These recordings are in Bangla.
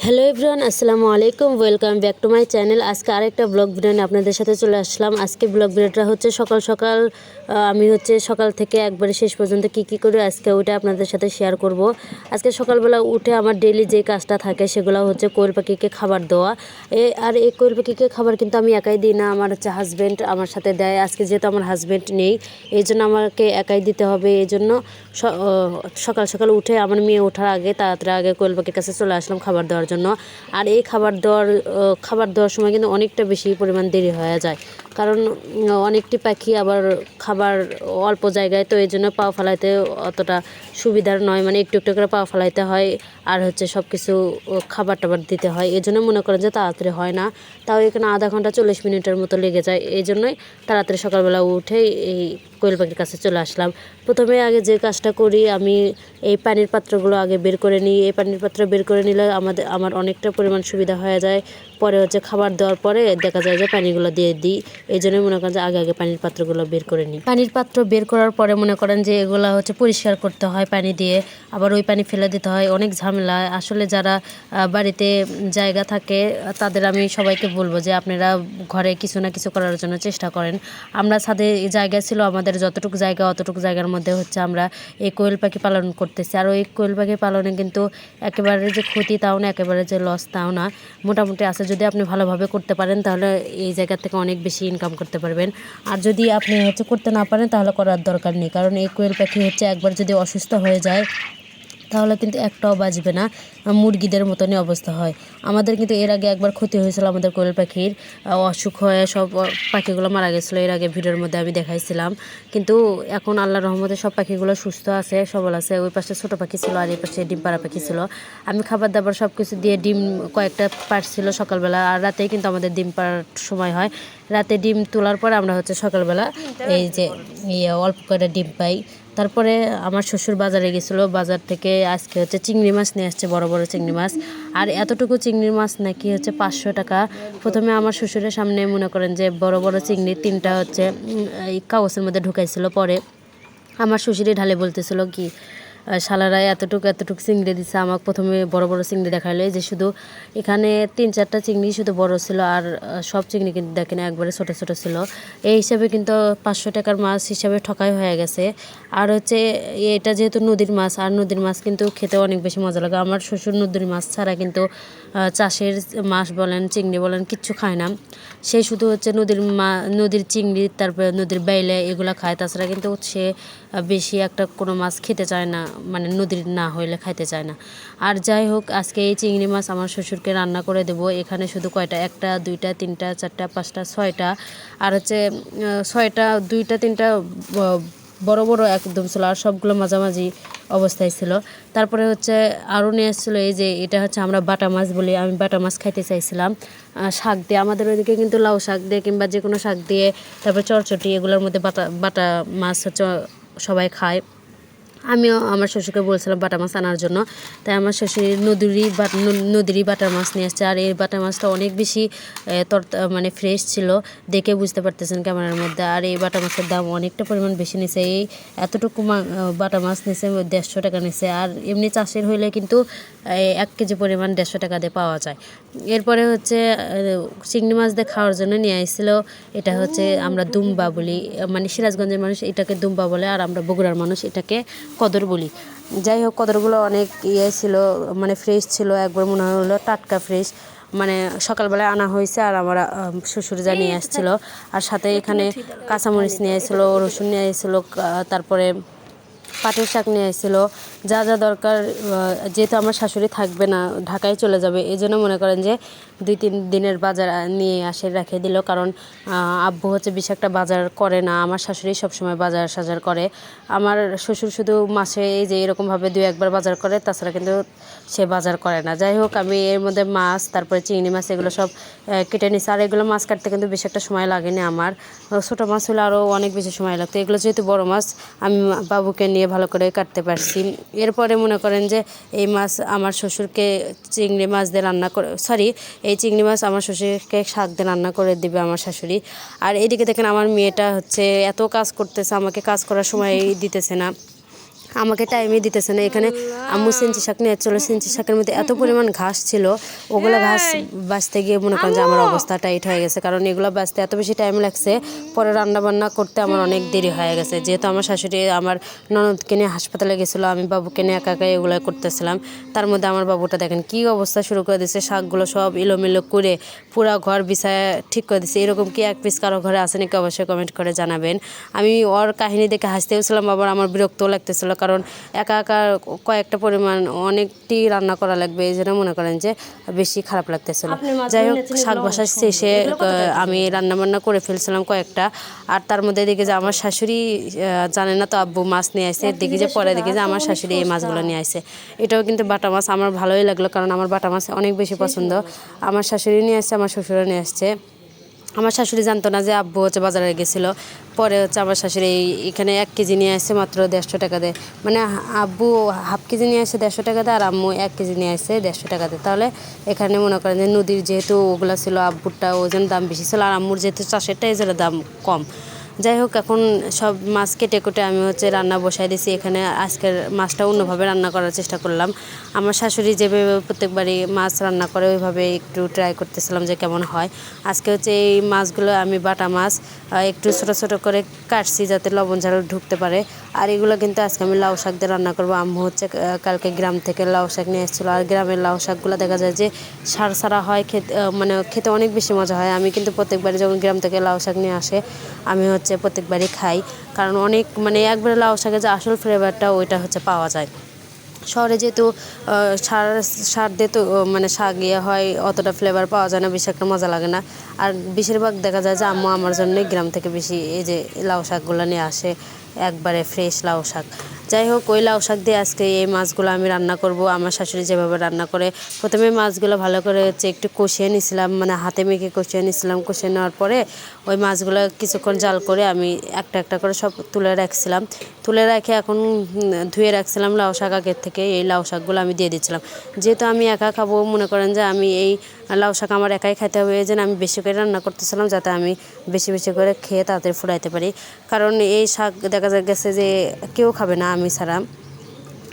হ্যালো এভরিওয়ান, আসসালামু আলাইকুম। Welcome back to my channel. আজকে আরেকটা ব্লগ ভিডিও নিয়ে আপনাদের সাথে চলে আসলাম। আজকে ব্লগ ভিডিওটা হচ্ছে সকাল সকাল আমি সকাল থেকে একবারে শেষ পর্যন্ত কি করি আজকে ওইটা আপনাদের সাথে শেয়ার করব। আজকে সকালবেলা উঠে আমার ডেইলি যে কাজটা থাকে সেগুলো হচ্ছে কোয়েল পাখিকে খাবার দেওয়া। আর এই কোয়েল পাখিকে খাবার কিন্তু আমি একাই দিই না, আমার হাজব্যান্ড আমার সাথে দেয়। আজকে যেহেতু আমার হাজব্যান্ড নেই, এই জন্য আমাকে একাই দিতে হবে। এই জন্য সকাল সকাল উঠে আমার মেয়ে ওঠার আগে তাড়াতাড়ি আগে কোয়েল পাখির কাছে চলে আসলাম খাবার দেওয়ার জন্য। আর এই খাবার দেওয়ার সময় কিন্তু অনেকটা বেশি পরিমাণ দেরি হয়ে যায়, কারণ অনেকটি পাখি আবার খাবার অল্প জায়গায়, তো এই জন্য পা ফেলাইতে অতটা সুবিধার নয়, মানে একটু একটু করে পা ফেলাইতে হয়। আর সব কিছু খাবার টাবার দিতে হয়, এই জন্য মনে করেন যে তাড়াতাড়ি হয় না। তাও এখানে আধা ঘন্টা 40 মিনিটের মতো লেগে যায়। এই জন্যই তাড়াতাড়ি সকালবেলা উঠে এই কোয়েল পাখির কাছে চলে আসলাম। প্রথমে আগে যে কাজটা করি, আমি এই পানির পাত্রগুলো আগে বের করে নিই। এই পানির পাত্র বের করে নিলে আমার অনেকটা পরিমাণ সুবিধা হয়ে যায়। পরে খাবার দেওয়ার পরে দেখা যায় যে পানিগুলো দিয়ে দিই। এই জন্যই মনে করেন যে আগে পানির পাত্রগুলো বের করে নিই। পানির পাত্র বের করার পরে মনে করেন যে এগুলো পরিষ্কার করতে হয় পানি দিয়ে, আবার ওই পানি ফেলে দিতে হয়, অনেক ঝামেলা। আসলে যারা বাড়িতে জায়গা থাকে তাদের আমি সবাইকে বলবো যে আপনারা ঘরে কিছু না কিছু করার জন্য চেষ্টা করেন। আমরা ছাদে জায়গা ছিল, আমাদের যতটুকু জায়গা অতটুকু জায়গার মধ্যে আমরা এই কোয়েল পাখি পালন করতেছি। আর ওই কোয়েল পাখি পালনে কিন্তু একেবারে যে ক্ষতি তাও না, একেবারে যে লস তাও না, মোটামুটি আছে। যদি আপনি ভালোভাবে করতে পারেন তাহলে এই জায়গা থেকে অনেক বেশি ইনকাম করতে পারবেন। আর যদি আপনি করতে না পারেন তাহলে করার দরকার নেই, কারণ এই কোয়েল পাখি একবার যদি অসুস্থ হয়ে যায় তাহলে কিন্তু একটাও বাঁচবে না, মুরগিদের মতনই অবস্থা হয়। আমাদের কিন্তু এর আগে একবার ক্ষতি হয়েছিল আমাদের কোয়েল পাখির, অসুখ হয়ে সব পাখিগুলো মারা গেছিলো। এর আগে ভিডিওর মধ্যে আমি দেখাইছিলাম, কিন্তু এখন আল্লাহর রহমতে সব পাখিগুলো সুস্থ আছে, সবল আছে। ওই পাশে ছোটো পাখি ছিল আর এই পাশে ডিম পাড়া পাখি ছিল। আমি খাবার দাবার সব কিছু দিয়ে ডিম কয়েকটা পাড়ছিল সকালবেলা, আর রাতেই কিন্তু আমাদের ডিম পাড়ার সময় হয়। রাতে ডিম তোলার পর আমরা সকালবেলা এই যে অল্প করে ডিম পাই। তারপরে আমার শ্বশুর বাজারে গেছিলো, বাজার থেকে আজকে চিংড়ি মাছ নিয়ে আসছে, বড় বড় চিংড়ি মাছ। আর এতটুকু চিংড়ি মাছ নাকি 500 টাকা। প্রথমে আমার শ্বশুরের সামনে মনে করেন যে বড় বড় চিংড়ি তিনটা এই কাগজের মধ্যে ঢুকাইছিল। পরে আমার শ্বশুরে ঢালে বলতেছিল কি, শালারা এতটুকু চিংড়ি দিচ্ছে আমাকে। প্রথমে বড় বড় চিংড়ি দেখাইলো, যে শুধু এখানে 3-4টা চিংড়ি শুধু বড় ছিল, আর সব চিংড়ি কিন্তু দেখেন একবারে ছোট ছোট ছিল। এই হিসাবে কিন্তু 500 টাকার মাছ হিসাবে ঠকাই হয়ে গেছে। আর এটা যেহেতু নদীর মাছ, আর নদীর মাছ কিন্তু খেতে অনেক বেশি মজা লাগে। আমার শ্বশুর নদীর মাছ ছাড়া কিন্তু চাষের মাছ বলেন চিংড়ি বলেন কিচ্ছু খায় না। সে শুধু নদীর চিংড়ি, তারপরে নদীর বাইলে এগুলো খায়, তাছাড়া কিন্তু সে বেশি একটা কোনো মাছ খেতে চায় না, মানে নদীর না হইলে খাইতে চায় না। আর যাই হোক, আজকে এই চিংড়ি মাছ আমার শ্বশুরকে রান্না করে দেবো। এখানে শুধু কয়টা, 1টা 2টা 3টা 4টা 5টা 6টা, আর 6টা 2টা 3টা বড় বড় একদম ছিল, আর সবগুলো মাঝামাঝি অবস্থায় ছিল। তারপরে আরও নিয়ে এসেছিলো, এই যে এটা আমরা বাটা মাছ বলি, আমি বাটা মাছ খাইতে চাইছিলাম শাক দিয়ে। আমাদের ওইদিকে কিন্তু লাউ শাক দিয়ে কিংবা যে কোনো শাক দিয়ে, তারপরে চটচটি এগুলোর মধ্যে বাটা মাছ সবাই খায়। আমিও আমার শ্বশুরকে বলছিলাম বাটা মাছ আনার জন্য, তাই আমার শ্বশুর নদীরই বাটা মাছ নিয়ে আসছে। আর এই বাটা মাছটা অনেক বেশি মানে ফ্রেশ ছিল, দেখে বুঝতে পারতেছেন ক্যামেরার মধ্যে। আর এই বাটা মাছের দাম অনেকটা পরিমাণ বেশি নিছে। এই এতটুকু বাটা মাছ নিছে 150 টাকা নিছে। আর এমনি চাষের হইলে কিন্তু 1 কেজি পরিমাণ 150 টাকা দিয়ে পাওয়া যায়। এরপরে চিংড়ি মাছ দিয়ে খাওয়ার জন্য নিয়ে আসছিল। এটা আমরা দুম্বা বলি, মানে সিরাজগঞ্জের মানুষ এটাকে দুম্বা বলে, আর আমরা বগুড়ার মানুষ এটাকে কদর বলি। যাই হোক, কদরগুলো অনেক ছিল, মানে ফ্রেশ ছিল, একবার মনে হলো টাটকা ফ্রেশ। মানে সকালবেলায় আনা হয়েছে, আর আমার শ্বশুর যা নিয়ে আসছিল। আর সাথে এখানে কাঁচামরিচ নিয়ে আসছিলো, রসুন নিয়ে আসছিলো, তারপরে পাটের শাক নিয়ে আসছিল। যা যা দরকার, যেহেতু আমার শাশুড়ি থাকবে না, ঢাকায় চলে যাবে, এই জন্য মনে করেন যে 2-3 দিনের বাজার নিয়ে রেখে দিল। কারণ আব্বু বেশি একটা বাজার করে না, আমার শাশুড়ি সবসময় বাজার সাজার করে। আমার শ্বশুর শুধু মাসে এই যে এরকমভাবে 2-1বার বাজার করে, তাছাড়া কিন্তু সে বাজার করে না। যাই হোক, আমি এর মধ্যে মাছ, তারপরে চিংড়ি মাছ এগুলো সব কেটে নিচ্ছি। আর এগুলো মাছ কাটতে কিন্তু বেশি একটা সময় লাগেনি আমার, ছোটো মাছ হলে আরও অনেক বেশি সময় লাগতো। এগুলো যেহেতু বড় মাছ, আমি বাবুকে নিয়ে ভালো করে কাটতে পারছি। এরপরে মনে করেন যে এই মাছ আমার শ্বশুরকে চিংড়ি মাছ দিয়ে রান্না করে, এই চিংড়ি মাছ আমার শ্বশুরকে শাক দিয়ে রান্না করে দিবে আমার শাশুড়ি। আর এইদিকে দেখেন আমার মেয়েটা এত কাজ করতেছে, আমাকে কাজ করার সময় দিতেছে না। আমাকে টাইমই দিতেছে না। এখানে আম্মু সেঞ্চি শাক নিয়ে চলো, সেঞ্চি শাকের মধ্যে এত পরিমাণ ঘাস ছিল, ওগুলো ঘাস বাঁচতে গিয়ে মনে করেন যে আমার অবস্থা টাইট হয়ে গেছে, কারণ এগুলো বাঁচতে এত বেশি টাইম লাগছে। পরে রান্না বান্না করতে আমার অনেক দেরি হয়ে গেছে, যেহেতু আমার শাশুড়ি আমার ননদকে নিয়ে হাসপাতালে গেছিলো, আমি বাবুকে নিয়ে একা একা এগুলো করতেছিলাম। তার মধ্যে আমার বাবুটা দেখেন কী অবস্থা শুরু করে দিচ্ছে, শাকগুলো সব এলোমেলো করে পুরা ঘর বিছায় ঠিক করে দিচ্ছে। এরকম কি এক পিস কারো ঘরে আছে নাকি অবশ্যই কমেন্ট করে জানাবেন। আমি ওর কাহিনী দেখে হাসতেও ছিলাম, আবার আমার বিরক্তও লাগতেছিল, কারণ একা একা কয়েকটা পরিমাণ অনেকটি রান্না করা লাগবে, এই জন্য মনে করেন যে বেশি খারাপ লাগতেছিল। যাই হোক, শাক বাসা শেষে আমি রান্নাবান্না করে ফেলছিলাম কয়েকটা। আর তার মধ্যে দেখি যে আমার শাশুড়ি জানে না তো আব্বু মাছ নিয়ে আসে, দেখি যে পরে দেখি যে আমার শাশুড়ি এই মাছগুলো নিয়ে আসে। এটাও কিন্তু বাটা মাছ, আমার ভালোই লাগলো, কারণ আমার বাটা মাছ অনেক বেশি পছন্দ। আমার শাশুড়ি নিয়ে আসছে, আমার শ্বশুরও নিয়ে আসছে। আমার শাশুড়ি জানতো না যে আব্বু হচ্ছে বাজারে গেছিলো। পরে হচ্ছে আমার শাশুড়ি এখানে 1 কেজি নিয়ে আসছে মাত্র 150 টাকা দেয়, মানে আব্বু হাফ কেজি নিয়ে আসছে 150 টাকা দেয়, আর আম্মু 1 কেজি নিয়ে আসছে 150 টাকা দেয়। তাহলে এখানে মনে করেন যে নদীর যেহেতু ওগুলো ছিল, আব্বুরটা ওজন দাম বেশি ছিল, আর আম্মুর যেহেতু চাষেরটা এই জন্য দাম কম। যাই হোক, এখন সব মাছ কেটে কুটে আমি হচ্ছে রান্না বসাই দিয়েছি। এখানে আজকের মাছটা অন্যভাবে রান্না করার চেষ্টা করলাম। আমার শাশুড়ি যেভাবে প্রত্যেকবারই মাছ রান্না করে ওইভাবে একটু ট্রাই করতেছিলাম যে কেমন হয়। আজকে হচ্ছে এই মাছগুলো আমি বাটা মাছ একটু ছোটো ছোটো করে কাটছি যাতে লবণ ঝাল ঢুকতে পারে। আর এগুলো কিন্তু আজকে আমি লাউ শাক দিয়ে রান্না করবো। আম্মু হচ্ছে কালকে গ্রাম থেকে লাউ শাক নিয়ে এসেছিলো, আর গ্রামের লাউ শাকগুলো দেখা যায় যে সার সারা হয়, মানে খেতে অনেক বেশি মজা হয়। আমি কিন্তু প্রত্যেকবারই যখন গ্রাম থেকে লাউ শাক নিয়ে আসে আমি হচ্ছে প্রত্যেকবারই খাই, কারণ অনেক মানে একবারে লাউ শাকের যে আসল ফ্লেভারটা ওইটা হচ্ছে পাওয়া যায়। শহরে যেহেতু সার সার দিয়ে তো মানে শাক ইয়ে হয়, অতটা ফ্লেভার পাওয়া যায় না, বেশি একটা মজা লাগে না। আর বেশিরভাগ দেখা যায় যে আম্মু আমার জন্যই গ্রাম থেকে বেশি এই যে লাউ শাকগুলো নিয়ে আসে, একবারে ফ্রেশ লাউ শাক। যাই হোক, ওই লাউ শাক দিয়ে আজকে এই মাছগুলো আমি রান্না করব আমার শাশুড়ি যেভাবে রান্না করে। প্রথমে মাছগুলো ভালো করে হচ্ছে একটু কষিয়ে নিয়েছিলাম, মানে হাতে মেখে কষিয়ে নিয়েছিলাম। কষিয়ে নেওয়ার পরে ওই মাছগুলো কিছুক্ষণ জাল করে আমি একটা একটা করে সব তুলে রাখছিলাম। তুলে রেখে এখন ধুয়ে রাখছিলাম লাউ শাক আগের থেকে। এই লাউ শাকগুলো আমি দিয়ে দিচ্ছিলাম, যেহেতু আমি একা খাবো, মনে করেন যে আমি এই লাউ শাক আমার একাই খাইতে হবে, এই জন্য আমি বেশি করে রান্না করতেছিলাম যাতে আমি বেশি বেশি করে খেয়ে তাড়াতাড়ি ফুরাইতে পারি। কারণ এই শাক দেখা গেছে যে কেউ খাবে না আমি ছাড়া,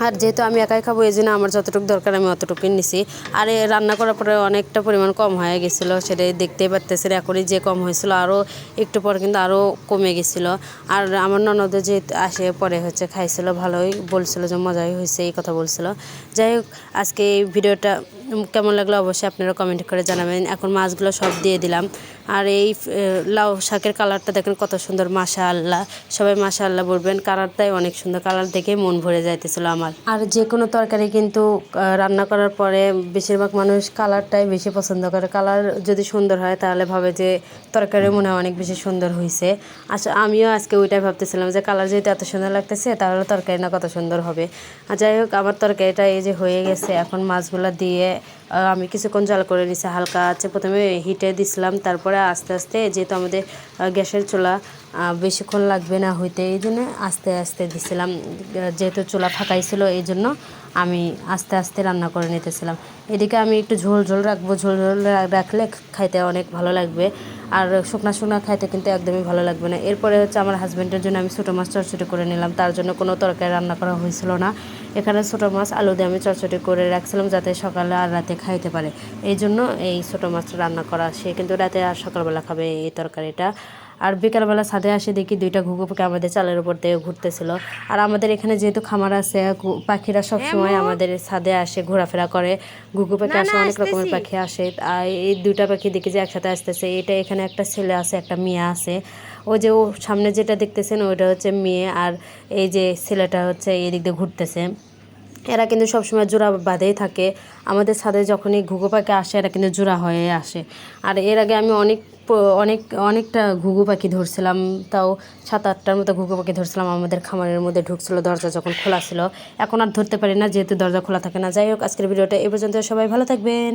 আর যেহেতু আমি একাই খাবো এই জন্য আমার যতটুকু দরকার আমি অতটুকুই নিছি। আর রান্না করার পরে অনেকটা পরিমাণ কম হয়ে গেছিলো, সেটাই দেখতেই পারতেছেন। এখনই যে কম হয়েছিল আরও একটু পরে কিন্তু আরও কমে গেছিলো। আর আমার ননদ যে আসে পরে হচ্ছে খাইছিল, ভালোই বলছিল যে মজাই হয়েছে, এই কথা বলছিল। যাই হোক, আজকে এই ভিডিওটা কেমন লাগলো অবশ্যই আপনারা কমেন্ট করে জানাবেন। এখন মাছগুলো সব দিয়ে দিলাম। আর এই লাউ শাকের কালারটা দেখেন কত সুন্দর, মাশাআল্লাহ। সবাই মাশাআল্লাহ বলবেন, কালারটাই অনেক সুন্দর, কালার দেখে মন ভরে যাইতেছিল আমার। আর যে কোনো তরকারি কিন্তু রান্না করার পরে বেশিরভাগ মানুষ কালারটাই বেশি পছন্দ করে। কালার যদি সুন্দর হয় তাহলে ভাবে যে তরকারি মনে হয় অনেক বেশি সুন্দর হয়েছে। আচ্ছা, আমিও আজকে ওইটাই ভাবতেছিলাম যে কালার যেহেতু এত সুন্দর লাগতেছে তাহলে তরকারি না কত সুন্দর হবে। আর যাই হোক, আমার তরকারিটা এই যে হয়ে গেছে। এখন মাছগুলো দিয়ে আমি কিছুক্ষণ জাল করে নিছি হালকা আছে। প্রথমে হিটে দিছিলাম, তারপরে আস্তে আস্তে, যেহেতু আমাদের গ্যাসের চুলা বেশিক্ষণ লাগবে না হইতে, এই জন্য আস্তে আস্তে দিছিলাম। যেহেতু চুলা ফাঁকাই ছিল এই জন্য আমি আস্তে আস্তে রান্না করে নিতেছিলাম। এদিকে আমি একটু ঝোল ঝোল রাখবো, ঝোল ঝোল রাখলে খাইতে অনেক ভালো লাগবে। আর শুকনা শুকনা খাইতে কিন্তু একদমই ভালো লাগবে না। এরপরে হচ্ছে আমার হাজব্যান্ডের জন্য আমি ছোটো মাছ চটচটি করে নিলাম, তার জন্য কোনো তরকারি রান্না করা হয়েছিল না। এখানে ছোটো মাছ আলু দিয়ে আমি চটচটি করে রাখছিলাম যাতে সকালে আর রাতে খাইতে পারে, এই জন্য এই ছোটো মাছটা রান্না করা। সে কিন্তু রাতে আর সকালবেলা খাবে এই তরকারিটা। আর বিকালবেলা ছাদে আসে দেখি 2টা ঘুঘু পাখি আমাদের চালের উপর দিয়ে ঘুরতেছিল। আর আমাদের এখানে যেহেতু খামার আছে, পাখিরা সবসময় আমাদের ছাদে আসে, ঘোরাফেরা করে। ঘুঘু পাখি আসে, অনেক রকমের পাখি আসে। আর এই 2টা পাখি দেখি যে একসাথে আসতেছে। এটা এখানে একটা ছেলে আছে, একটা মেয়ে আছে। ওই যে ও সামনে যেটা দেখতেছেন ওইটা হচ্ছে মেয়ে, আর এই যে ছেলেটা হচ্ছে এই দিক দিয়ে ঘুরতেছে। এরা কিন্তু সবসময় জোড়া বাঁধেই থাকে। আমাদের ছাদে যখনই ঘুঘু পাখি আসে এরা কিন্তু জোড়া হয়ে আসে। আর এর আগে আমি অনেকটা ঘুঘু পাখি ধরছিলাম, তাও 7-8টার মতো ঘুঘু পাখি ধরছিলাম। আমাদের খামারের মধ্যে ঢুকছিল দরজা যখন খোলা ছিল। এখন আর ধরতে পারি না যেহেতু দরজা খোলা থাকে না। যাই হোক, আজকের ভিডিওটা এ পর্যন্ত। সবাই ভালো থাকবেন।